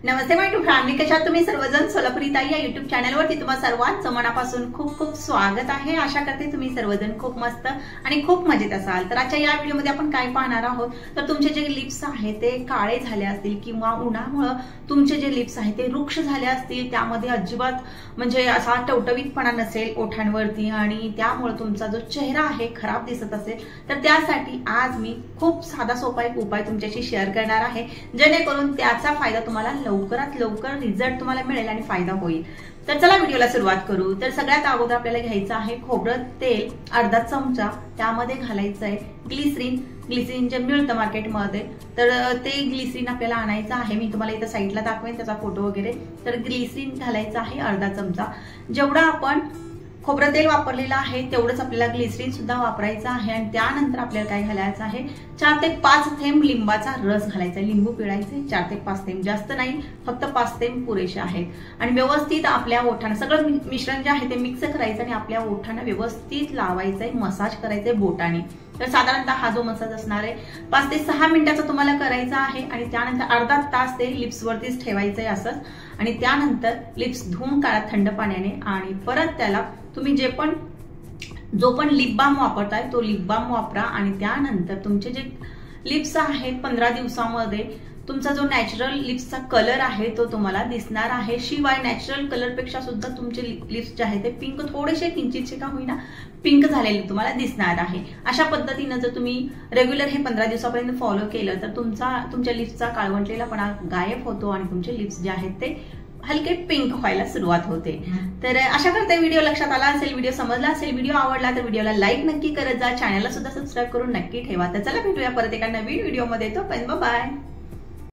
Namaste my to family, कशा तुम्ही सर्वजण? सोलापुरी ताई या युट्यूब चॅनलवरती तुम्हा सर्वांचं मनापासून खूप खूप स्वागत आहे। आशा करते तुम्ही सर्वजण खूप मस्त आणि खूप मजेत असाल। तर आजच्या या व्हिडिओमध्ये आपण काय पाहणार आहोत, तर तुमचे जे लिप्स आहेत ते काळे झाले असतील किंवा उन्हामुळे तुमचे जे लिप्स आहेत ते रुक्ष झाले असतील, त्यामध्ये अजिबात म्हणजे असा टवटवीतपणा नसेल ओठांवरती आणि त्यामुळे तुमचा जो चेहरा आहे खराब दिसत असेल, तर त्यासाठी आज मी खूप साधा सोपा एक उपाय तुमच्याशी शेअर करणार आहे, जेणेकरून त्याचा फायदा तुम्हाला लवकरात लवकर रिझल्ट तुम्हाला मिळेल आणि फायदा होईल। तर चला व्हिडिओला सुरुवात करू। तर सगळ्यात अगोदर आपल्याला घ्यायचं आहे खोबरं तेल अर्धा चमचा, त्यामध्ये घालायचं आहे ग्लिसरीन जे मिळतं मार्केटमध्ये, तर ते ग्लिसरीन आपल्याला आणायचं आहे। मी तुम्हाला इथं साईडला दाखवेन त्याचा फोटो वगैरे। तर ग्लिसरीन घालायचं आहे अर्धा चमचा। जेवढा आपण खोबरं तेल वापरलेलं आहे तेवढंच आपल्याला ग्लिसरीन सुद्धा वापरायचं आहे। आणि त्यानंतर आपल्याला काय घालायचं आहे, 4 ते 5 थेंब लिंबाचा रस घालायचा आहे। लिंबू पिळायचे 4 ते 5 थेंब, जास्त नाही, फक्त 5 थेंब पुरेसे आहेत। आणि व्यवस्थित आपल्या ओठांना सगळं मिश्रण जे आहे ते मिक्स करायचं आणि आपल्या ओठांना व्यवस्थित लावायचंय, मसाज करायचंय बोटाने। तर साधारणतः हा जो मसाज असणार आहे 5 ते 6 मिनिटाचा तुम्हाला करायचा आहे। आणि त्यानंतर अर्धा तास ते लिप्स वरतीच ठेवायचंय असंच। आणि त्यानंतर लिप्स धुवून काढा थंड पाण्याने आणि परत त्याला तुम्ही जो पण लिप बाम वापरताय तो लिप बाम वापरा। आणि त्यानंतर तुमचे जे लिप्स आहेत 15 दिवसामध्ये तुमचा जो नॅचरल लिप्सचा कलर आहे तो तुम्हाला दिसणार आहे। शिवाय नॅचरल कलर पेक्षा सुद्धा तुमचे लिप्स जे आहे ते पिंक, थोडेसे किंचितसे का होईना पिंक झालेले तुम्हाला दिसणार आहे। अशा पद्धतीने जर तुम्ही रेग्युलर हे 15 दिवसापर्यंत फॉलो केलं तर तुमच्या लिप्सचा काळवंटलेलापणा गायब होतो आणि तुमचे लिप्स जे आहेत ते हलके पिंक व्हायला सुरुवात होते। तर आशा करते व्हिडिओ लक्षात आला असेल, व्हिडिओ समजला असेल। व्हिडिओ आवडला तर व्हिडिओला लाईक नक्की करत जा, चॅनलला सुद्धा सबस्क्राईब करून नक्की ठेवा। तर चला भेटूया परत एका नवीन व्हिडिओमध्ये, तोपर्यंत बाय बाय।